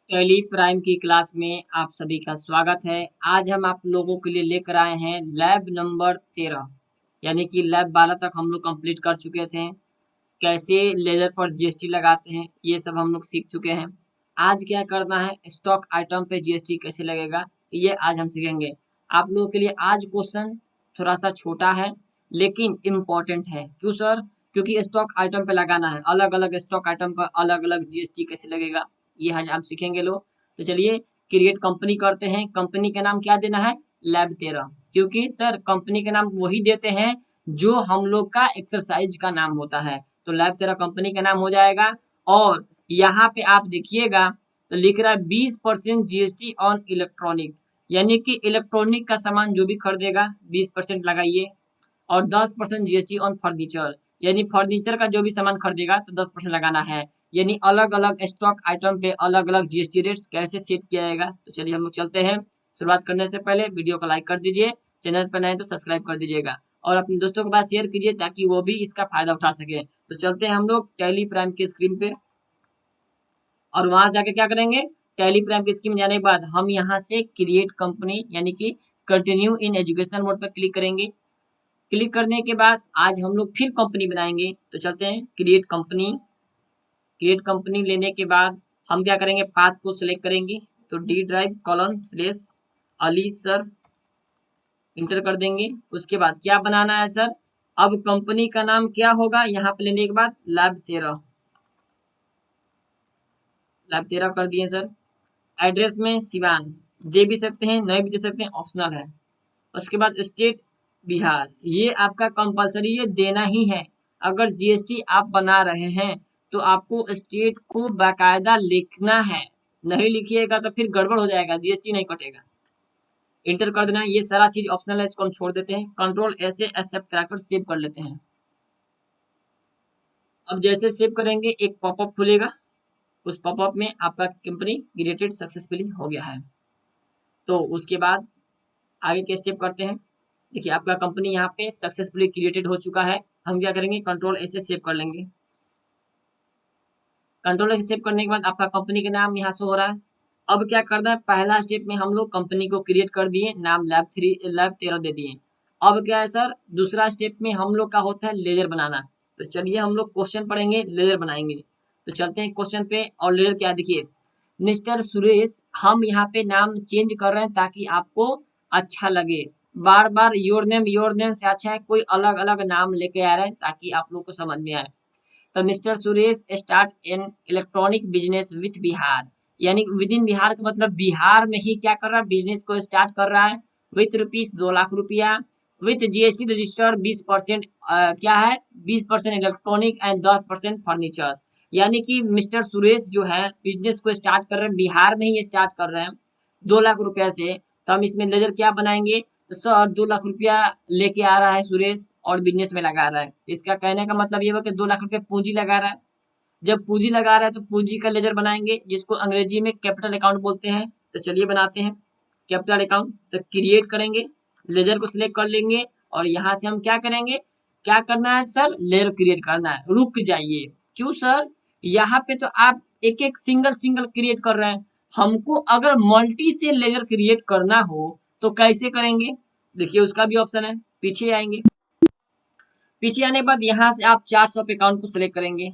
Tally prime की class में आप सभी का स्वागत है। आज हम आप लोगों के लिए लेकर आए हैं लैब नंबर 13, यानी कि लैब 12 तक हम लोग कंप्लीट कर चुके थे। कैसे लेजर पर जीएसटी लगाते हैं ये सब हम लोग सीख चुके हैं। आज क्या करना है, स्टॉक आइटम पे जीएसटी कैसे लगेगा ये आज हम सीखेंगे। आप लोगों के लिए आज क्वेश्चन थोड़ा सा छोटा है लेकिन इम्पोर्टेंट है। क्यों सर? क्योंकि स्टॉक आइटम पे लगाना है, अलग अलग स्टॉक आइटम पर अलग अलग जीएसटी कैसे लगेगा ये आज आप सीखेंगे लोग। तो चलिए क्रिएट कंपनी करते हैं। कंपनी का नाम क्या देना है? लैब 13। क्योंकि सर कंपनी का नाम वही देते हैं जो हम लोग का एक्सरसाइज का नाम होता है। तो लैब 13 कंपनी का नाम हो जाएगा। और यहाँ पे आप देखिएगा तो लिख रहा है 20% जीएसटी ऑन इलेक्ट्रॉनिक, यानी कि इलेक्ट्रॉनिक का सामान जो भी खरीदेगा 20% लगाइए। और 10% जीएसटी ऑन फर्नीचर, यानी फर्नीचर का जो भी सामान खरीदेगा तो 10% लगाना है। यानी अलग अलग स्टॉक आइटम पे अलग अलग जीएसटी रेट्स कैसे सेट किया जाएगा। तो चलिए हम लोग चलते हैं। शुरुआत करने से पहले वीडियो को लाइक कर दीजिए, चैनल पर नए तो सब्सक्राइब कर दीजिएगा और अपने दोस्तों के पास शेयर कीजिए ताकि वो भी इसका फायदा उठा सके। तो चलते हैं हम लोग टैली प्राइम की स्क्रीन पे और वहां जाके क्या करेंगे, टैली प्राइम की स्क्रीन में जाने के बाद हम यहाँ से क्रिएट कंपनी यानी कि कंटिन्यू इन एजुकेशनल मोड पर क्लिक करेंगे। क्लिक करने के बाद आज हम लोग फिर कंपनी बनाएंगे। तो चलते हैं क्रिएट कंपनी। क्रिएट कंपनी लेने के बाद हम क्या करेंगे, पाथ को सिलेक्ट करेंगे। तो D drive colon slash Ali sir inter कर देंगे। उसके बाद क्या बनाना है सर, अब कंपनी का नाम क्या होगा यहाँ पे लेने के बाद लैब 13, लैब 13 कर दिए सर। एड्रेस में सिवान दे भी सकते हैं, नहीं भी दे सकते हैं, ऑप्शनल है। उसके बाद स्टेट बिहार, ये आपका कंपलसरी ये देना ही है। अगर जीएसटी आप बना रहे हैं तो आपको स्टेट को बाकायदा लिखना है, नहीं लिखिएगा तो फिर गड़बड़ हो जाएगा, जीएसटी नहीं कटेगा। इंटर कर देना है। ये सारा चीज ऑप्शनल है, इसको हम छोड़ देते हैं। कंट्रोल ऐसे एक्सेप्ट कराकर सेव कर लेते हैं। अब जैसे सेव करेंगे एक पॉपअप खुलेगा, उस पॉपअप में आपका कंपनी क्रिएटेड सक्सेसफुली हो गया है। तो उसके बाद आगे के स्टेप करते हैं। देखिए आपका कंपनी यहाँ पे सक्सेसफुली क्रिएटेड हो चुका है। हम क्या करेंगे, कंट्रोल ऐसे सेव कर लेंगे। कंट्रोल ऐसे सेव करने के बाद आपका कंपनी का नाम यहाँ शो हो रहा है। अब क्या करना है, पहला स्टेप में हम लोग कंपनी को क्रिएट कर दिए, नाम लैब 13 दे दिए। अब क्या है सर, दूसरा स्टेप में हम लोग का होता है लेजर बनाना। तो चलिए हम लोग क्वेश्चन पढ़ेंगे, लेजर बनाएंगे। तो चलते हैं क्वेश्चन पे। और लेजर क्या देखिए, मिस्टर सुरेश, हम यहाँ पे नाम चेंज कर रहे हैं ताकि आपको अच्छा लगे। बार बार योर नेम से अच्छा है कोई अलग अलग नाम लेके आ रहे हैं ताकि आप लोग को समझ में आए। तो mister Suresh start in electronic business with Bihar, यानी विद इन बिहार का मतलब बिहार में ही क्या कर रहा है, बिजनेस को स्टार्ट कर रहा है। विथ रुपीज 2 लाख रुपया, विथ जीएसटी रजिस्टर्ड 20%, क्या है 20% इलेक्ट्रॉनिक एंड 10% फर्नीचर। यानी कि मिस्टर सुरेश जो है बिजनेस को स्टार्ट कर रहे हैं, बिहार में ही स्टार्ट कर रहे हैं 2 लाख रुपया से। तो हम इसमें लेजर क्या बनाएंगे, तो सर 2 लाख रुपया लेके आ रहा है सुरेश और बिजनेस में लगा रहा है। इसका कहने का मतलब ये हुआ कि 2 लाख रुपया पूंजी लगा रहा है। जब पूंजी लगा रहा है तो पूंजी का लेजर बनाएंगे जिसको अंग्रेजी में कैपिटल अकाउंट बोलते हैं। तो चलिए बनाते हैं कैपिटल अकाउंट। तो क्रिएट करेंगे, लेजर को सिलेक्ट कर लेंगे और यहाँ से हम क्या करेंगे, क्या करना है सर, लेजर क्रिएट करना है। रुक जाइए, क्यों सर, यहाँ पे तो आप एक एक सिंगल सिंगल क्रिएट कर रहे हैं। हमको अगर मल्टी से लेजर क्रिएट करना हो तो कैसे करेंगे, देखिए उसका भी ऑप्शन है। पीछे आएंगे, पीछे आने के बाद यहाँ से आप चार्ट्स ऑफ अकाउंट को सिलेक्ट करेंगे,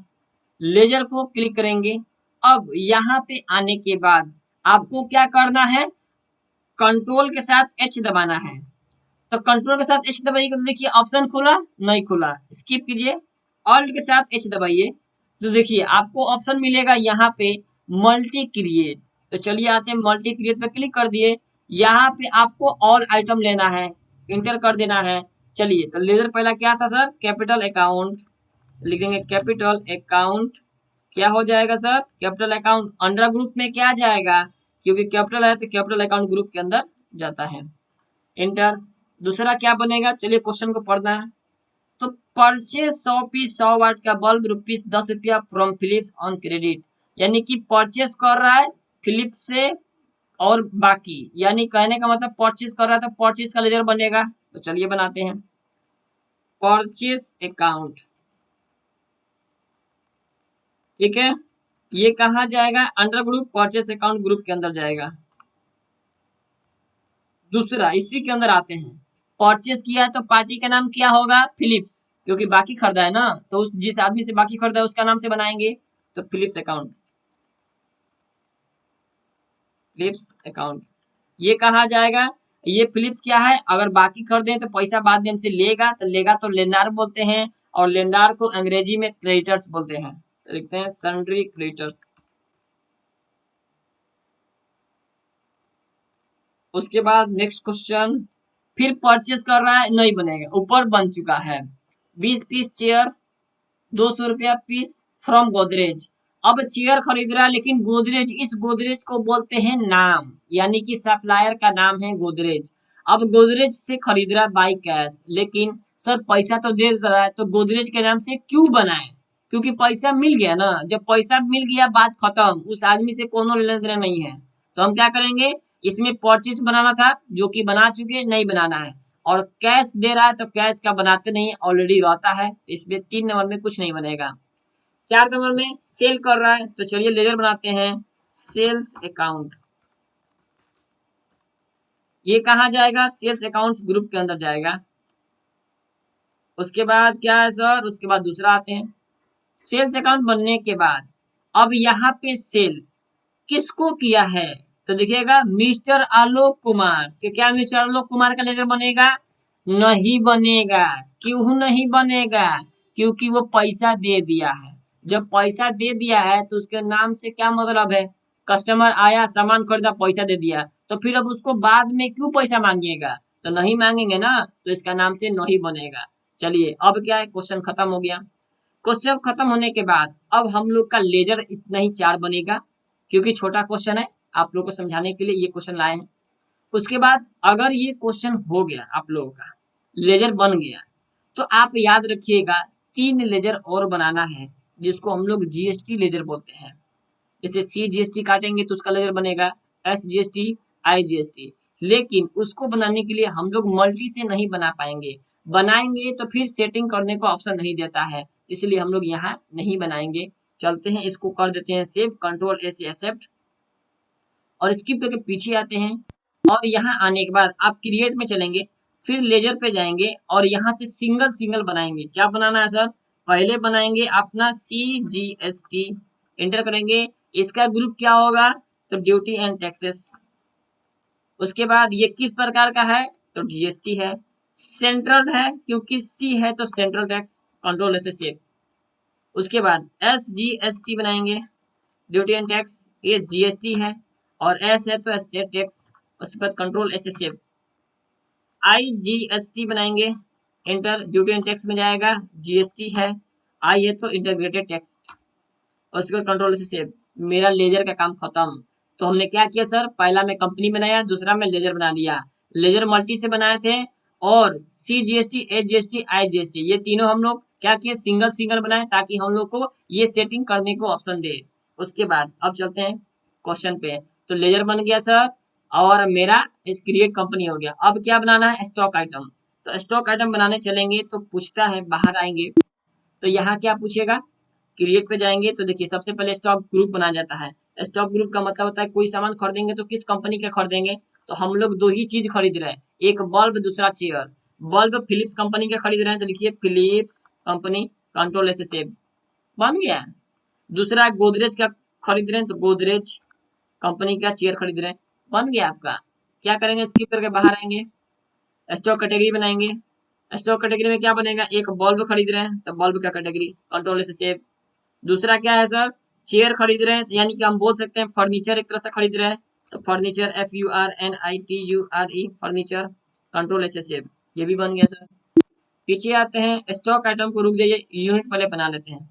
लेजर को क्लिक करेंगे। अब यहाँ पे आने के बाद आपको क्या करना है, कंट्रोल के साथ एच दबाना है। तो कंट्रोल के साथ एच दबाइए तो देखिए ऑप्शन खुला, नहीं खुला, स्किप कीजिए। ऑल्ट के साथ एच दबाइए तो देखिए आपको ऑप्शन मिलेगा यहाँ पे मल्टी क्रिएट। तो चलिए आते हैं मल्टी क्रिएट पे क्लिक कर दिए। यहाँ पे आपको ऑल आइटम लेना है, इंटर कर देना है। चलिए तो लेजर पहला क्या था सर, कैपिटल अकाउंट, लिख देंगे कैपिटल अकाउंट। क्या हो जाएगा sir, capital account under group में क्या जाएगा, क्योंकि कैपिटल है तो कैपिटल अकाउंट ग्रुप के अंदर जाता है। इंटर। दूसरा क्या बनेगा, चलिए क्वेश्चन को पढ़ना है। तो परचेज 100 पीस 100 वाट का bulb ₹10 from Philips on credit, यानी कि परचेज कर रहा है फिलिप्स से और बाकी, यानी कहने का मतलब परचेज कर रहा है तो परचेज का लेजर बनेगा। तो चलिए बनाते हैं परचेज अकाउंट, ठीक है। ये कहाँ जाएगा? Under group purchase account group के अंदर जाएगा। दूसरा इसी के अंदर आते हैं, परचेस किया है तो पार्टी का नाम क्या होगा? फिलिप्स, क्योंकि बाकी खरीदा है ना, तो उस जिस आदमी से बाकी खरीदा है उसका नाम से बनाएंगे, तो फिलिप्स अकाउंट, फिलिप्स अकाउंट। ये कहा जाएगा, ये फिलिप्स क्या है? अगर बाकी खरीदे तो पैसा बाद में हमसे लेगा, तो लेगा तो लेनदार बोलते हैं, और लेनदार को अंग्रेजी में क्रेडिटर्स बोलते हैं, तो लिखते हैं सन्ड्री क्रेडिटर्स। उसके बाद नेक्स्ट क्वेश्चन, फिर परचेस कर रहा है, नहीं बनेगा, ऊपर बन चुका है। 20 पीस चेयर, 200 रुपया पीस फ्रॉम गोदरेज। अब चेयर खरीद रहा है, लेकिन गोदरेज, इस गोदरेज को बोलते हैं नाम, यानी कि सप्लायर का नाम है गोदरेज। अब गोदरेज से खरीद रहा है बाई कैश, लेकिन सर पैसा तो दे रहा है, तो गोदरेज के नाम से क्यों बनाए? क्योंकि पैसा मिल गया ना, जब पैसा मिल गया बात खत्म, उस आदमी से कोनो लेना देना नहीं है। तो हम क्या करेंगे, इसमें परचेस बनाना था जो कि बना चुके, नहीं बनाना है, और कैश दे रहा है तो कैश का बनाते नहीं, ऑलरेडी रहता है, इसमें 3 नंबर में कुछ नहीं बनेगा। 4 नंबर में सेल कर रहा है, तो चलिए लेजर बनाते हैं, सेल्स अकाउंट। ये कहाँ जाएगा? सेल्स अकाउंट ग्रुप के अंदर जाएगा। उसके बाद क्या है सर? उसके बाद दूसरा आते हैं, सेल्स अकाउंट बनने के बाद अब यहाँ पे सेल किसको किया है? तो देखिएगा मिस्टर आलोक कुमार, तो क्या मिस्टर आलोक कुमार का लेटर बनेगा? नहीं बनेगा। क्यों नहीं बनेगा? क्योंकि वो पैसा दे दिया है। जब पैसा दे दिया है तो उसके नाम से क्या मतलब है? कस्टमर आया, सामान खरीदा, पैसा दे दिया, तो फिर अब उसको बाद में क्यों पैसा मांगिएगा? तो नहीं मांगेंगे ना, तो इसका नाम से नहीं बनेगा। चलिए अब क्या है, क्वेश्चन खत्म हो गया। क्वेश्चन खत्म होने के बाद अब हम लोग का लेजर इतना ही 4 बनेगा, क्योंकि छोटा क्वेश्चन है, आप लोग को समझाने के लिए ये क्वेश्चन लाए हैं। उसके बाद अगर ये क्वेश्चन हो गया, आप लोगों का लेजर बन गया, तो आप याद रखिएगा 3 लेजर और बनाना है, जिसको हम लोग जीएसटी लेजर बोलते हैं। जैसे सी जीएसटी काटेंगे तो उसका लेजर बनेगा एस जीएसटी, आई जीएसटी। लेकिन उसको बनाने के लिए हम लोग मल्टी से नहीं बना पाएंगे, बनाएंगे तो फिर सेटिंग करने को ऑप्शन नहीं देता है, इसलिए हम लोग यहाँ नहीं बनाएंगे। चलते हैं, इसको कर देते हैं सेव, कंट्रोल ए से एक्सेप्ट, और स्किप करके पीछे आते हैं। और यहाँ आने के बाद आप क्रिएट में चलेंगे, फिर लेजर पे जाएंगे, और यहाँ से सिंगल सिंगल बनाएंगे। क्या बनाना है सर? पहले बनाएंगे अपना सी जी एस टी, इंटर करेंगे, इसका ग्रुप क्या होगा? तो ड्यूटी एंड टैक्सेस। उसके बाद ये किस प्रकार का है? तो जीएसटी है। सेंट्रल है, क्योंकि सी है तो सेंट्रल टैक्स, कंट्रोल से सेव। उसके बाद एस जी एस टी बनाएंगे, ड्यूटी एंड टैक्स, ये जीएसटी है, और एस है तो स्टेट टैक्स, उसके बाद कंट्रोल ऐसे सेव। आई जी एस टी बनाएंगे, इंटर, ड्यूटी एंड टैक्स में जाएगा, जीएसटी है, आई है तो इंटीग्रेटेड टैक्स, उसके बाद कंट्रोल से सेव। मेरा लेजर का काम खत्म। तो हमने क्या किया सर? पहला में कंपनी बनाया, दूसरा में लेजर बना लिया। लेजर मल्टी से बनाए थे, और C GST, H GST, I GST, ये तीनों हम लोग क्या किए? सिंगल सिंगल बनाए, ताकि हम लोग को ये सेटिंग करने को ऑप्शन दे। उसके बाद अब चलते हैं क्वेश्चन पे। तो लेजर बन गया सर, और मेरा इस क्रिएट कंपनी हो गया। अब क्या बनाना है? Stock item. तो स्टॉक आइटम बनाने चलेंगे तो पूछता है, बाहर आएंगे तो यहाँ क्या पूछेगा? क्रिएट पे जाएंगे तो देखिए सबसे पहले स्टॉक ग्रुप बनाया जाता है। स्टॉक ग्रुप का मतलब होता है कोई सामान खरीदेंगे तो किस कंपनी का खरीदेंगे? तो हम लोग 2 ही चीज खरीद रहे हैं, एक बल्ब, दूसरा चेयर। बल्ब फिलिप्स कंपनी का खरीद रहे हैं, तो लिखिए फिलिप्स कंपनी, कंट्रोल ऐसे सेव, बन गया। दूसरा गोदरेज का खरीद रहे हैं, तो गोदरेज कंपनी का चेयर खरीद रहे हैं, बन गया आपका। क्या करेंगे? स्किप करके बाहर आएंगे, स्टॉक कैटेगरी बनाएंगे। स्टॉक कैटेगरी में क्या बनेगा? एक बल्ब खरीद रहे हैं तो बल्ब का कैटेगरी, कंट्रोल से सेव। दूसरा क्या है सर? चेयर खरीद रहे हैं, यानी कि हम बोल सकते हैं फर्नीचर एक तरह से खरीद रहे हैं, तो फर्नीचर, FURNITURE, फर्नीचर, कंट्रोल से सेव, ये भी बन गया सर। पीछे आते हैं, स्टॉक आइटम को रुक जाइए, यूनिट पहले बना लेते हैं।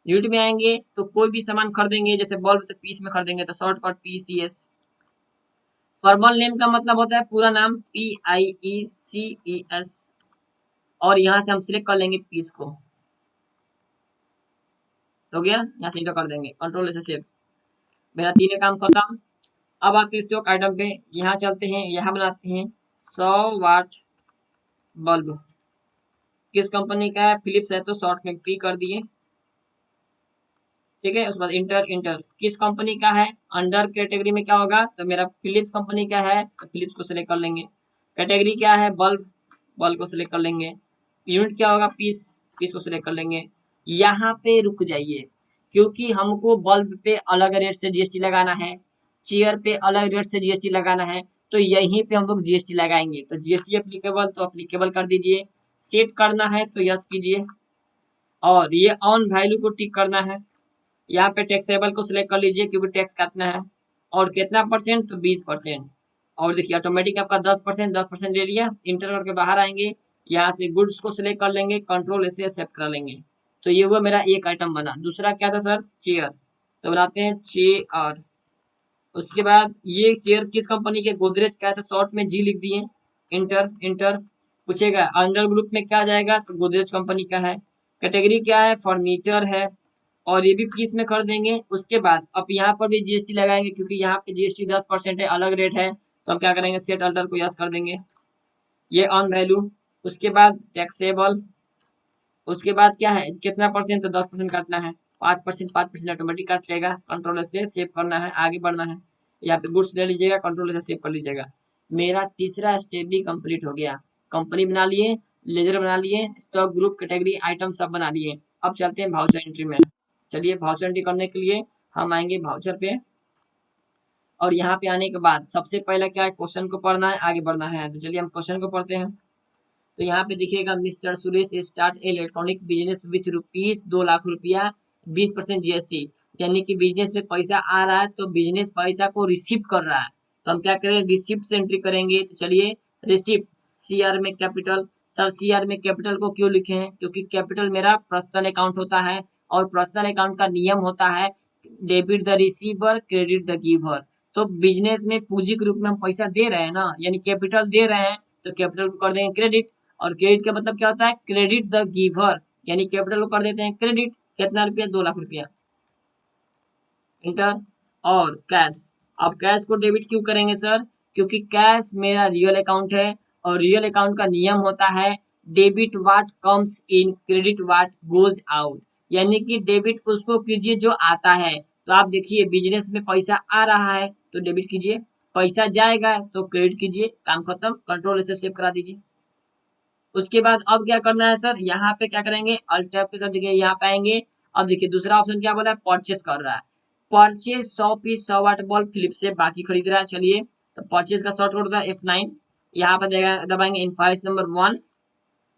यूनिट में आएंगे तो कोई भी सामान खरीदेंगे, जैसे बल्ब तो पीस में खरीदेंगे, तो शॉर्टकट PCS। फॉर्मल नेम का मतलब होता है पूरा नाम, PIECES, और यहाँ से हम सिलेक्ट कर लेंगे पीस को, हो गया। यहाँ से इंटर कर देंगे, कंट्रोल से सेव। मेरा 3 काम खत्म। अब आते हैं स्टॉक आइटम पे, यहाँ चलते हैं, यहाँ बनाते हैं 100 वाट बल्ब। किस कंपनी का है? फिलिप्स है, तो शॉर्ट में P कर दिए। ठीक है। उसके बाद इंटर इंटर किस कंपनी का है, अंडर कैटेगरी में क्या होगा, तो मेरा फिलिप्स कंपनी का है तो फिलिप्स को सिलेक्ट कर लेंगे। कैटेगरी क्या है, बल्ब, बल्ब को सिलेक्ट कर लेंगे। यूनिट क्या होगा, पीस, पीस को सिलेक्ट कर लेंगे। यहाँ पे रुक जाइए, क्योंकि हमको बल्ब पे अलग रेट से जीएसटी लगाना है, चेयर पे अलग रेट से जीएसटी लगाना है, तो यहीं पे हम लोग जीएसटी लगाएंगे। तो जीएसटी एप्लीकेबल तो एप्लीकेबल कर दीजिए, सेट करना है तो यस कीजिए, और ये ऑन वैल्यू को टिक करना है। यहाँ पे टैक्सेबल को सिलेक्ट कर लीजिए क्योंकि टैक्स काटना है, और कितना परसेंट, तो 20%। और देखिए ऑटोमेटिक आपका 10%, 10% ले लिया। इंटर करके बाहर आएंगे, यहाँ से गुड्स को सिलेक्ट कर लेंगे, कंट्रोल से एक्सेप्ट कर लेंगे। तो ये हुआ मेरा एक आइटम बना। दूसरा क्या था सर, चेयर, तो बनाते हैं चेयर। उसके बाद ये चेयर किस कंपनी के, गोदरेज का है तो शॉर्ट में जी लिख दिए। इंटर इंटर पूछेगा अंडर ग्रुप में क्या जाएगा, तो गोदरेज कंपनी का है। कैटेगरी क्या है, फर्नीचर है, और ये भी पीस में कर देंगे। उसके बाद अब यहाँ पर भी जीएसटी लगाएंगे, क्योंकि यहाँ पे जीएसटी 10% है, अलग रेट है, तो हम क्या करेंगे, सेट अल्टर को यस कर देंगे। ये ऑन वैल्यू। उसके बाद टैक्सेबल, उसके बाद क्या है, कितना परसेंट, तो 10% काटना है, 5%, 5% ऑटोमेटिक काट लेगा। कंट्रोल से सेव करना है, आगे बढ़ना है। यहाँ पे गुड्स ले लीजिएगा, कंट्रोल से सेव कर लीजिएगा। मेरा तीसरा स्टेप भी कंप्लीट हो गया। कंपनी बना लिए, लेजर बना लिए, स्टॉक ग्रुप, कैटेगरी, आइटम सब बना लिए। अब चलते हैं भाउचर एंट्री में। चलिए भाउचर एंट्री करने के लिए हम आएंगे भाउचर पे, और यहाँ पे आने के बाद सबसे पहले क्या है, क्वेश्चन को पढ़ना है, आगे बढ़ना है। तो चलिए हम क्वेश्चन को पढ़ते हैं। तो यहाँ पे देखिएगा, mister Suresh start electronic business with rupees 2 lakh रुपया, 20% जीएसटी। यानी कि बिजनेस में पैसा आ रहा है तो बिजनेस पैसा को रिसीव कर रहा है, तो हम क्या करें, रिसिप्ट से एंट्री करेंगे। तो चलिए रिसिप्ट, सीआर में कैपिटल। सर सीआर में कैपिटल को क्यों लिखे हैं, क्योंकि कैपिटल मेरा पर्सनल अकाउंट होता है, और पर्सनल अकाउंट का नियम होता है debit the receiver, credit the giver. तो बिजनेस में पूंजी के रूप में हम पैसा दे रहे हैं ना, यानी कैपिटल दे रहे हैं, तो कैपिटल को कर देंगे क्रेडिट। और क्रेडिट का मतलब क्या होता है, क्रेडिट द गिवर, यानी कैपिटल को कर देते हैं क्रेडिट। कितना रुपया, 2 लाख रुपया। इंटर। और कैश, अब कैश को डेबिट क्यों करेंगे सर, क्योंकि कैश मेरा रियल अकाउंट है, और रियल अकाउंट का नियम होता है debit what comes in, credit what goes out. यानी कि डेबिट उसको कीजिए जो आता है। तो आप देखिए बिजनेस में पैसा आ रहा है तो डेबिट कीजिए, पैसा जाएगा तो क्रेडिट कीजिए, काम खत्म। कंट्रोल से सेव करा दीजिए। उसके बाद अब क्या करना है सर, यहाँ पे क्या करेंगे, अल्ट टैब के साथ देखिए यहाँ पे आएंगे। अब देखिए दूसरा ऑप्शन क्या बोला है, परचेस कर रहा है। Purchase 100 piece 100 watt bulb Philip से बाकी खरीद रहा है। चलिए तो परचेज का शॉर्ट कोड होता है F9। यहाँ पर दबाएंगे इनवॉइस नंबर 1,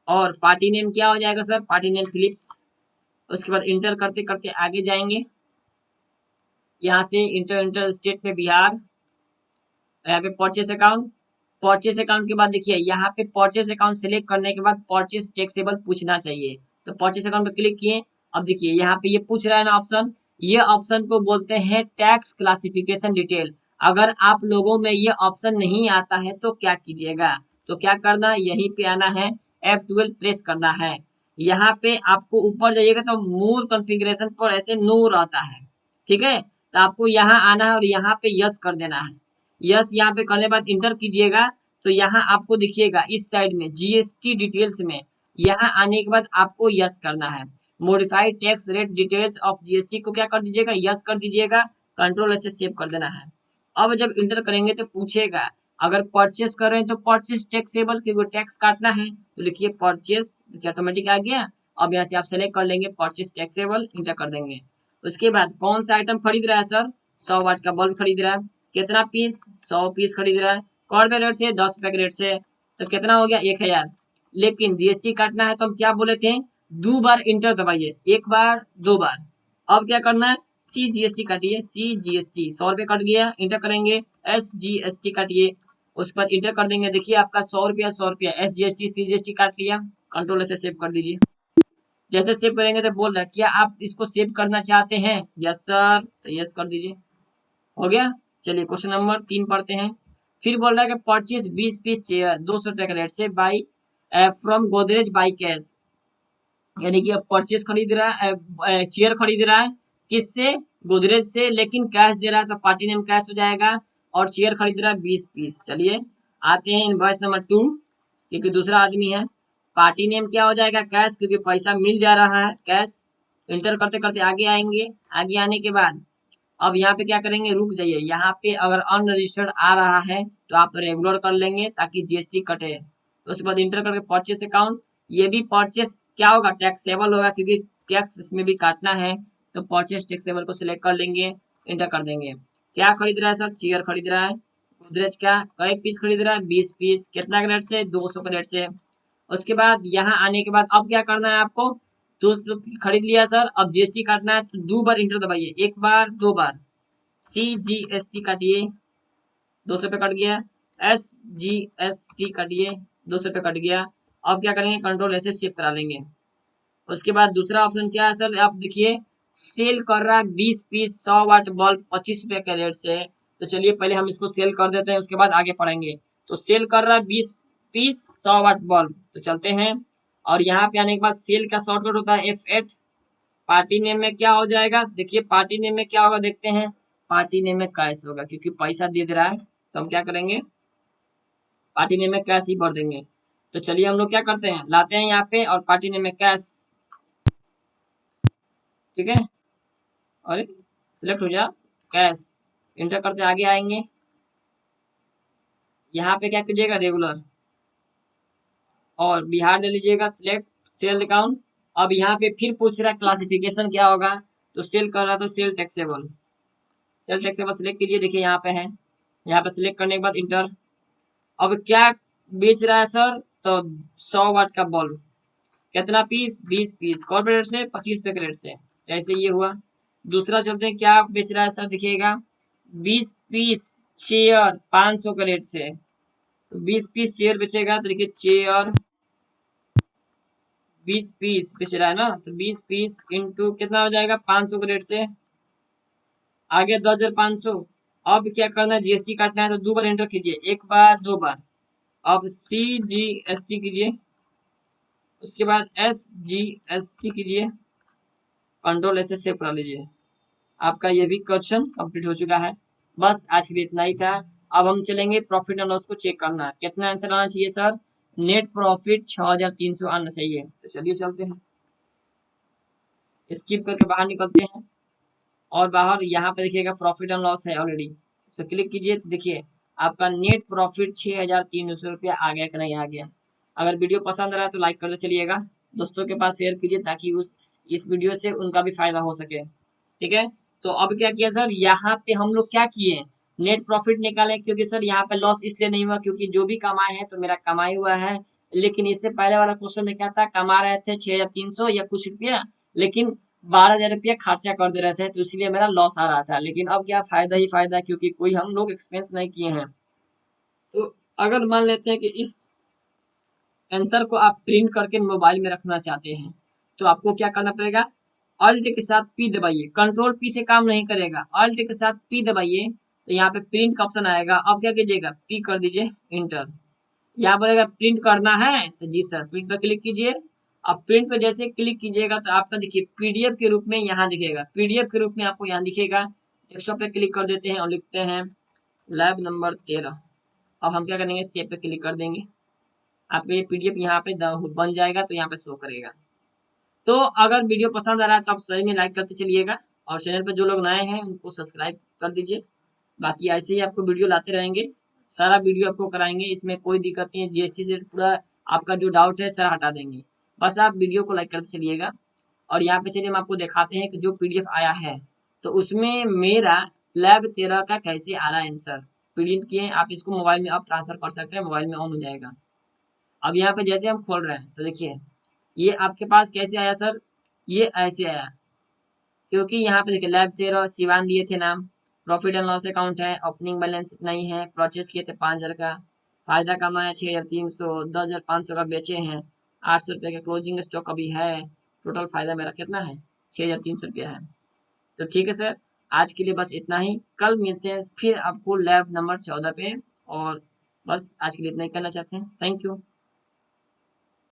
और पार्टी नेम क्या हो जाएगा सर, पार्टी नेम फिलिप्स। उसके बाद इंटर करते करते आगे जाएंगे, यहाँ से इंटर इंटर स्टेट में बिहार, यहाँ पे परचेस अकाउंट। परचेस अकाउंट के बाद देखिए यहाँ पे परचेस अकाउंट सिलेक्ट करने के बाद परचेस टैक्सेबल पूछना चाहिए, तो परचेस अकाउंट पे क्लिक किए। अब देखिए यहाँ पे ये पूछ रहा है ना ऑप्शन, ये ऑप्शन को बोलते हैं टैक्स क्लासिफिकेशन डिटेल। अगर आप लोगों में ये ऑप्शन नहीं आता है तो क्या कीजिएगा, तो क्या करना है, यहीं पे आना है, F12 प्रेस करना है। यहाँ पे आपको ऊपर जाइएगा तो मोर कॉन्फ़िगरेशन पर ऐसे नो रहता है, ठीक है। तो आपको यहाँ आना है और यहाँ पे यस कर देना है। यस यहाँ पे करने के बाद इंटर कीजिएगा, तो यहाँ आपको दिखिएगा इस साइड में जीएसटी डिटेल्स में, यहाँ आने के बाद आपको यस करना है। Modified tax rate details of GST को क्या कर दीजिएगा, यस कर दीजिएगा। कंट्रोल से सेव कर देना है। अब जब इंटर करेंगे तो पूछेगा, अगर परचेस कर रहे हैं तो परचेस टैक्सेबल, क्योंकि टैक्स काटना है, तो लिखिए परचेस, देखिए ऑटोमेटिक आ गया। अब यहाँ से आप सेलेक्ट कर लेंगे परचेस टैक्सेबल, इंटर कर देंगे। उसके बाद कौन सा आइटम खरीद रहा है सर, 100 वाट का बल्ब खरीद रहा है। कितना पीस, 100 पीस खरीद रहा है। कौन पे रेट से, 10 रुपए के रेट से। तो कितना हो गया, 1000। लेकिन जीएसटी काटना है तो हम क्या बोले थे, 2 बार इंटर दबाइए, 1 बार 2 बार। अब क्या करना है, सी जीएसटी काटिए, सी जीएसटी 100 रुपये कट गया, इंटर करेंगे। एस जीएसटी काटिए, उस पर इंटर कर देंगे। देखिए आपका 100 रुपया 100 रुपया, एस जीएसटी सी जीएसटी काट लिया। कंट्रोल से सेव कर दीजिए। जैसे सेव करेंगे तो बोल रहा है क्या आप इसको सेव करना चाहते हैं, यस सर, तो यस कर दीजिए, हो गया। चलिए क्वेश्चन नंबर 3 पढ़ते हैं। फिर बोल रहा है कि परचेज 20 पीस चेयर 200 रुपए के रेट से by from Godrej by cash. यानी कि अब परचेज खरीद रहा है, चेयर खरीद रहा है किससे, गोदरेज से, लेकिन कैश दे रहा है तो पार्टी नेम कैश हो जाएगा। और चेयर खरीद रहा है 20 पीस। चलिए आते हैं इनवॉइस नंबर 2, क्योंकि दूसरा आदमी है। पार्टी नेम क्या हो जाएगा, कैश, क्योंकि पैसा मिल जा रहा है कैश। इंटर करते करते आगे आएंगे। आगे आने के बाद अब यहाँ पे क्या करेंगे, रुक जाइए। यहाँ पे अगर अनरजिस्टर्ड आ रहा है तो आप रेगुलर कर लेंगे ताकि जीएसटी कटे। तो उसके बाद इंटर करके परचेस अकाउंट, ये भी परचेस क्या होगा, टैक्सेबल होगा, क्योंकि टैक्स इसमें भी काटना है। तो परचेस टैक्सेबल को सिलेक्ट कर लेंगे, इंटर कर देंगे। क्या खरीद रहा है सर, चेयर खरीद रहा है। गोदरेज का कई पीस खरीद रहा है, 20 पीस। कितना का रेट से, 200 का रेट से। उसके बाद यहाँ आने के बाद अब क्या करना है आपको, 200 खरीद लिया सर, अब जीएसटी काटना है तो 2 बार इंटर दबाइए, 1 बार 2 बार। CGST काटिए, 200 रुपये कट गया। SGST काटिए, 200 रुपये कट गया। अब क्या करेंगे, कंट्रोल ऐसे शिफ्ट करा लेंगे। उसके बाद दूसरा ऑप्शन क्या है सर, आप देखिए सेल कर रहा है 20 पीस 100 वाट बल्ब 25 रुपये के रेट से। तो चलिए पहले हम इसको सेल कर देते हैं, उसके बाद आगे पढ़ेंगे। तो सेल कर रहा है 20 पीस 100 वाट बल्ब, तो चलते हैं। और यहाँ पे आने के बाद सेल का शॉर्टकट होता है F8। पार्टी नेम में क्या हो जाएगा, देखिए पार्टी नेम में क्या होगा, देखते हैं। पार्टी नेम में कैश होगा, क्योंकि पैसा दे दे रहा है तो हम क्या करेंगे, पार्टी नेम में कैश ही भर देंगे। तो चलिए हम लोग क्या करते हैं, लाते हैं यहाँ पे और पार्टी नेम में कैश, ठीक है। और सिलेक्ट हो जा कैश, इंटर करते आगे आएंगे। यहाँ पे क्या कीजिएगा, रेगुलर और बिहार ले लीजिएगा, सिलेक्ट सेल अकाउंट। अब यहाँ पे फिर पूछ रहा है क्लासिफिकेशन क्या होगा, तो सेल कर रहा है तो sale taxable. Sale taxable select कीजिए, देखिए यहाँ पे है। यहाँ पे सिलेक्ट करने के बाद इंटर। अब क्या बेच रहा है सर, तो 100 वाट का बल्ब, कितना पीस, 20 पीस, कॉर्पोरेट रेट से 25 रुपए के रेट से। जैसे ये हुआ। दूसरा चलते हैं, क्या बेच रहा है सर, देखिएगा 20 पीस चेयर 500 के रेट से। तो 20 पीस चेयर बेचेगा, तो देखिए चेयर 20 पीस बेच रहा है ना, तो 20 पीस इंटू कितना हो जाएगा, 500 के रेट से। आगे 10,500। अब क्या करना है, जीएसटी काटना है, तो 2 बार एंटर कीजिए, 1 बार 2 बार। अब CGST कीजिए, उसके बाद SGST कीजिए, कंट्रोल ऐसे सेव करा लीजिए। आपका ये भी क्वेश्चन कंप्लीट हो चुका है। बस आज के लिए इतना ही था। अब हम चलेंगे प्रॉफिट एंड लॉस को चेक करना, कितना आंसर आना चाहिए सर, नेट प्रॉफिट 6,300 आना चाहिए। तो चलिए चलते हैं, स्किप करके बाहर निकलते हैं। और बाहर यहाँ पे देखिएगा प्रॉफिट एंड लॉस है ऑलरेडी, इस पर क्लिक कीजिए तो देखिए आपका नेट प्रॉफिट 6,300 रुपया आ गया कि नहीं आ गया। अगर वीडियो पसंद रहा तो लाइक करते चलिएगा, दोस्तों के पास शेयर कीजिए ताकि उस इस वीडियो से उनका भी फायदा हो सके, ठीक है। तो अब क्या किया सर, यहाँ पे हम लोग क्या किए, नेट प्रॉफिट निकाले, क्योंकि सर यहाँ पे लॉस इसलिए नहीं हुआ क्योंकि जो भी कमाए हैं तो मेरा कमाई हुआ है। लेकिन इससे पहले वाला क्वेश्चन में क्या था, कमा रहे थे 6,300 या कुछ रुपया, लेकिन 12,000 रुपया खर्चा कर दे रहे थे, तो इसलिए मेरा लॉस आ रहा था। लेकिन अब क्या, फायदा ही फायदा है, क्योंकि कोई हम लोग एक्सपेंस नहीं किए हैं। तो अगर मान लेते हैं कि इस आंसर को आप प्रिंट करके मोबाइल में रखना चाहते हैं, तो आपको क्या करना पड़ेगा, अल्ट के साथ पी दबाइए, कंट्रोल पी से काम नहीं करेगा, अल्ट के साथ पी दबाइए। तो यहाँ पे प्रिंट का ऑप्शन आएगा, अब क्या कीजिएगा, पी कर दीजिए इंटर। यहाँ बोलेगा प्रिंट करना है, तो जी सर प्रिंट पर क्लिक कीजिए। अब प्रिंट पे जैसे क्लिक कीजिएगा तो आपका देखिए पीडीएफ के रूप में यहाँ दिखेगा, पीडीएफ के रूप में आपको यहाँ दिखेगा। डेस्कटॉप पे क्लिक कर देते हैं और लिखते हैं लैब नंबर 13। अब हम क्या करेंगे, सेव पे क्लिक कर देंगे, आपका ये पीडीएफ यहाँ पे बन जाएगा, तो यहाँ पे शो करेगा। तो अगर वीडियो पसंद आ रहा है तो आप सही में लाइक करते चलिएगा, और चैनल पर जो लोग नए हैं उनको सब्सक्राइब कर दीजिए। बाकी ऐसे ही आपको वीडियो लाते रहेंगे, सारा वीडियो आपको कराएंगे, इसमें कोई दिक्कत नहीं है। जीएसटी से पूरा आपका जो डाउट है सारा हटा देंगे, बस आप वीडियो को लाइक करते चलिएगा। और यहाँ पे चलिए हम आपको दिखाते हैं कि जो पीडीएफ आया है, तो उसमें मेरा लैब 13 का कैसे आ रहा है आंसर। प्रिंट किए, आप इसको मोबाइल में आप ट्रांसफर कर सकते हैं, मोबाइल में ऑन हो जाएगा। अब यहाँ पे जैसे हम खोल रहे हैं तो देखिए ये आपके पास कैसे आया सर, ये ऐसे आया, क्योंकि यहाँ पे देखिए लैब 13 सिवान दिए थे नाम, प्रॉफिट एंड लॉस अकाउंट है, ओपनिंग बैलेंस इतना ही है, परचेस किए थे 5,000 का, फायदा कमाया 6,300, 10,500 का बेचे हैं, 800 रुपये का क्लोजिंग स्टॉक अभी है। टोटल फायदा मेरा कितना है, 6,300 रुपया है। तो ठीक है सर, आज के लिए बस इतना ही, कल मिलते हैं फिर आपको लैब नंबर 14 पे। और बस आज के लिए इतना ही करना चाहते हैं, थैंक यू।